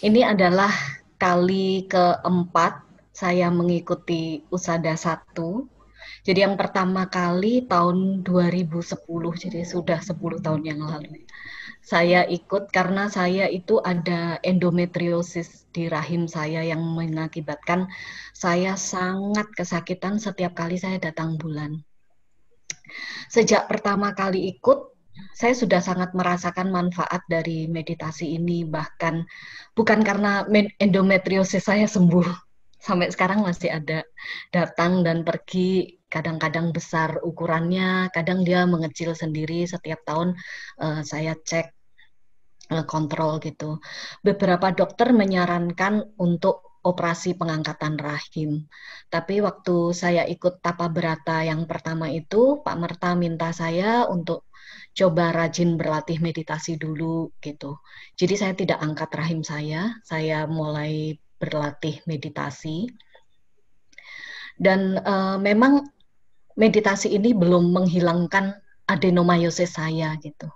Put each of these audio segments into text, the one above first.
Ini adalah kali keempat saya mengikuti Usada 1. Jadi yang pertama kali tahun 2010, jadi sudah 10 tahun yang lalu. Saya ikut karena saya itu ada endometriosis di rahim saya yang mengakibatkan saya sangat kesakitan setiap kali saya datang bulan. Sejak pertama kali ikut, saya sudah sangat merasakan manfaat dari meditasi ini, bahkan bukan karena endometriosis saya sembuh, sampai sekarang masih ada datang dan pergi, kadang-kadang besar ukurannya, kadang dia mengecil sendiri setiap tahun. Saya cek kontrol gitu. Beberapa dokter menyarankan untuk operasi pengangkatan rahim. Tapi waktu saya ikut Tapa Berata yang pertama itu, Pak Merta minta saya untuk coba rajin berlatih meditasi dulu gitu. Jadi saya tidak angkat rahim saya mulai berlatih meditasi. Dan memang meditasi ini belum menghilangkan adenomyosis saya gitu.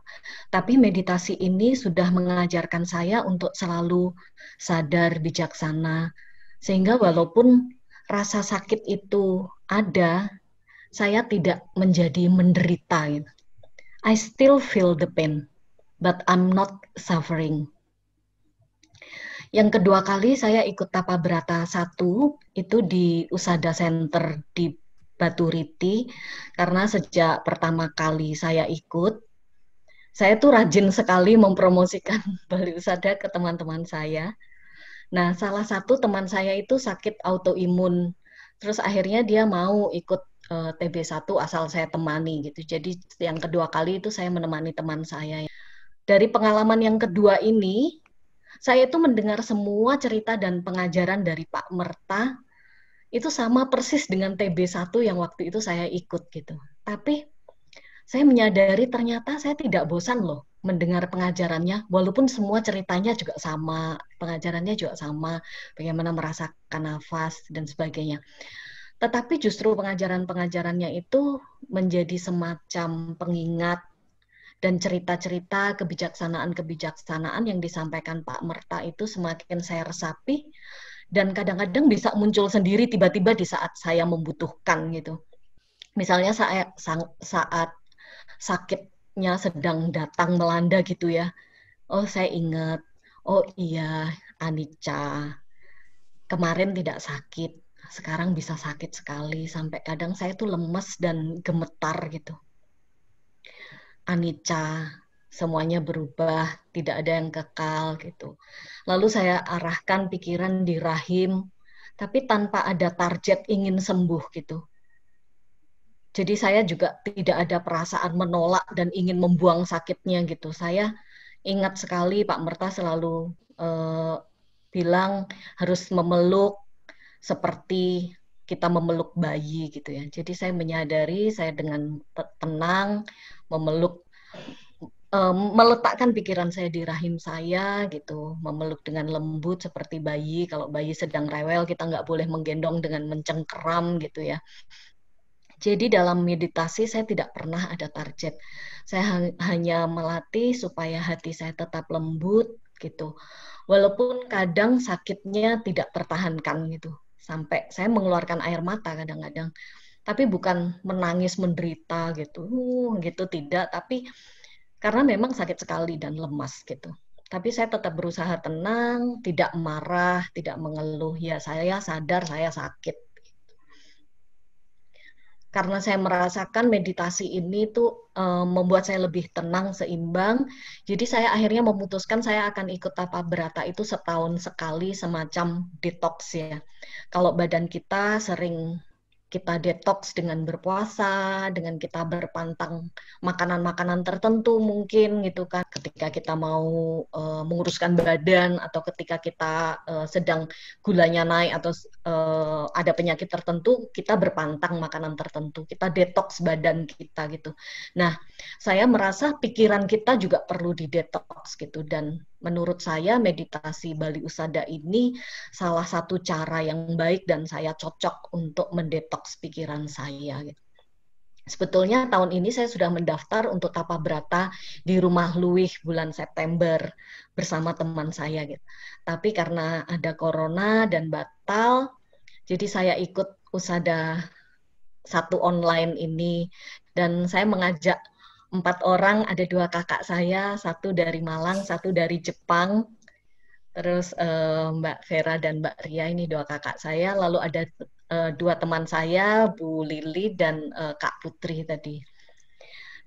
Tapi meditasi ini sudah mengajarkan saya untuk selalu sadar, bijaksana. Sehingga walaupun rasa sakit itu ada, saya tidak menjadi menderita. Gitu. I still feel the pain, but I'm not suffering. Yang kedua kali saya ikut Tapa Berata 1, itu di Usada Center di Batu Riti, karena sejak pertama kali saya ikut, saya tuh rajin sekali mempromosikan Bali Usada ke teman-teman saya. Nah, salah satu teman saya itu sakit autoimun. Terus akhirnya dia mau ikut TB1 asal saya temani gitu. Jadi yang kedua kali itu saya menemani teman saya. Dari pengalaman yang kedua ini, saya itu mendengar semua cerita dan pengajaran dari Pak Merta itu sama persis dengan TB1 yang waktu itu saya ikut gitu. Tapi saya menyadari ternyata saya tidak bosan loh mendengar pengajarannya, walaupun semua ceritanya juga sama, pengajarannya juga sama, bagaimana merasakan nafas dan sebagainya. Tetapi justru pengajaran-pengajarannya itu menjadi semacam pengingat dan cerita-cerita kebijaksanaan-kebijaksanaan yang disampaikan Pak Merta itu semakin saya resapi dan kadang-kadang bisa muncul sendiri tiba-tiba di saat saya membutuhkan gitu. Misalnya saat sakitnya sedang datang melanda gitu ya. Oh, saya ingat. Oh iya, Anicca. Kemarin tidak sakit, sekarang bisa sakit sekali. Sampai kadang saya tuh lemes dan gemetar gitu. Anicca, semuanya berubah, tidak ada yang kekal gitu. Lalu saya arahkan pikiran di rahim, tapi tanpa ada target ingin sembuh gitu. Jadi saya juga tidak ada perasaan menolak dan ingin membuang sakitnya gitu. Saya ingat sekali Pak Merta selalu bilang harus memeluk seperti kita memeluk bayi gitu ya. Jadi saya menyadari saya dengan tenang memeluk, meletakkan pikiran saya di rahim saya gitu, memeluk dengan lembut seperti bayi. Kalau bayi sedang rewel kita nggak boleh menggendong dengan mencengkeram gitu ya. Jadi dalam meditasi saya tidak pernah ada target. Saya hanya melatih supaya hati saya tetap lembut gitu. Walaupun kadang sakitnya tidak tertahankan gitu. Sampai saya mengeluarkan air mata kadang-kadang. Tapi bukan menangis menderita gitu. Gitu tidak, tapi karena memang sakit sekali dan lemas gitu. Tapi saya tetap berusaha tenang, tidak marah, tidak mengeluh. Ya saya sadar saya sakit karena saya merasakan meditasi ini tuh membuat saya lebih tenang, seimbang. Jadi saya akhirnya memutuskan saya akan ikut Tapa Berata itu setahun sekali semacam detox ya. Kalau badan kita sering kita detox dengan berpuasa, dengan kita berpantang makanan-makanan tertentu mungkin gitu kan. Ketika kita mau menguruskan badan atau ketika kita sedang gulanya naik atau ada penyakit tertentu, kita berpantang makanan tertentu. Kita detox badan kita gitu. Nah, saya merasa pikiran kita juga perlu didetox gitu dan menurut saya meditasi Bali Usada ini salah satu cara yang baik dan saya cocok untuk mendetoks pikiran saya. Gitu. Sebetulnya tahun ini saya sudah mendaftar untuk Tapa Brata di Rumah Luwih bulan September bersama teman saya gitu. Tapi karena ada corona dan batal, jadi saya ikut usada satu online ini, dan saya mengajak 4 orang, ada 2 kakak saya, satu dari Malang, satu dari Jepang, terus Mbak Vera dan Mbak Ria, ini 2 kakak saya, lalu ada 2 teman saya, Bu Lili dan Kak Putri tadi.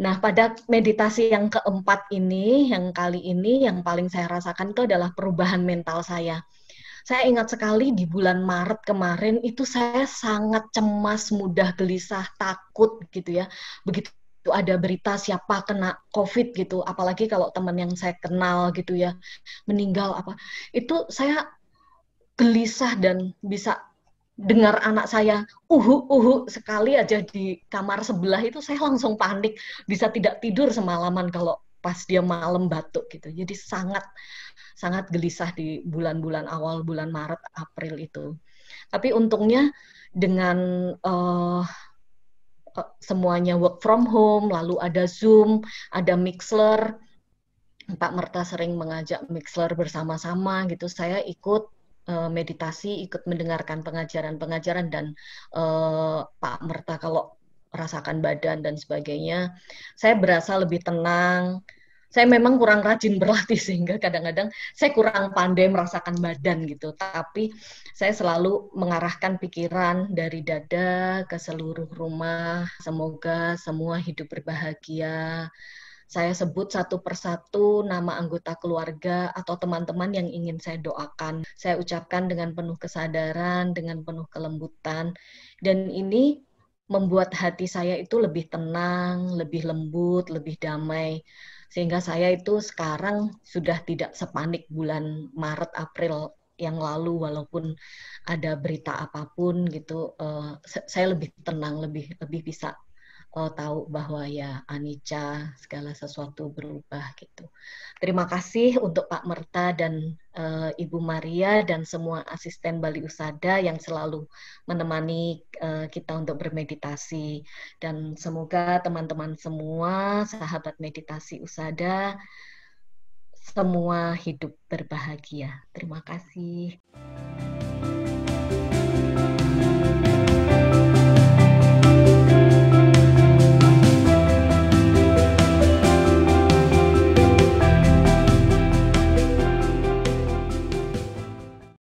Nah, pada meditasi yang keempat ini, yang kali ini, yang paling saya rasakan itu adalah perubahan mental saya. Saya ingat sekali di bulan Maret kemarin itu saya sangat cemas, mudah gelisah, takut gitu ya. Begitu ada berita siapa kena COVID gitu, apalagi kalau teman yang saya kenal gitu ya, meninggal apa. Itu saya gelisah dan bisa dengar anak saya sekali aja di kamar sebelah itu saya langsung panik, bisa tidak tidur semalaman kalau pas dia malam batuk gitu. Jadi sangat sangat gelisah di bulan-bulan awal, bulan Maret, April itu. Tapi untungnya dengan semuanya work from home, lalu ada Zoom, ada Mixler, Pak Merta sering mengajak Mixler bersama-sama gitu. Saya ikut meditasi, ikut mendengarkan pengajaran-pengajaran, dan Pak Merta kalau rasakan badan dan sebagainya, saya berasa lebih tenang. Saya memang kurang rajin berlatih sehingga kadang-kadang saya kurang pandai merasakan badan gitu. Tapi saya selalu mengarahkan pikiran dari dada ke seluruh rumah. Semoga semua hidup berbahagia. Saya sebut satu persatu nama anggota keluarga atau teman-teman yang ingin saya doakan. Saya ucapkan dengan penuh kesadaran, dengan penuh kelembutan. Dan ini membuat hati saya itu lebih tenang, lebih lembut, lebih damai. Sehingga saya itu sekarang sudah tidak sepanik bulan Maret, April yang lalu, walaupun ada berita apapun gitu, saya lebih tenang, lebih bisa tahu bahwa ya anicca, segala sesuatu berubah gitu. Terima kasih untuk Pak Merta dan Ibu Maria dan semua asisten Bali Usada yang selalu menemani kita untuk bermeditasi. Dan semoga teman-teman semua, sahabat meditasi Usada, semua hidup berbahagia. Terima kasih.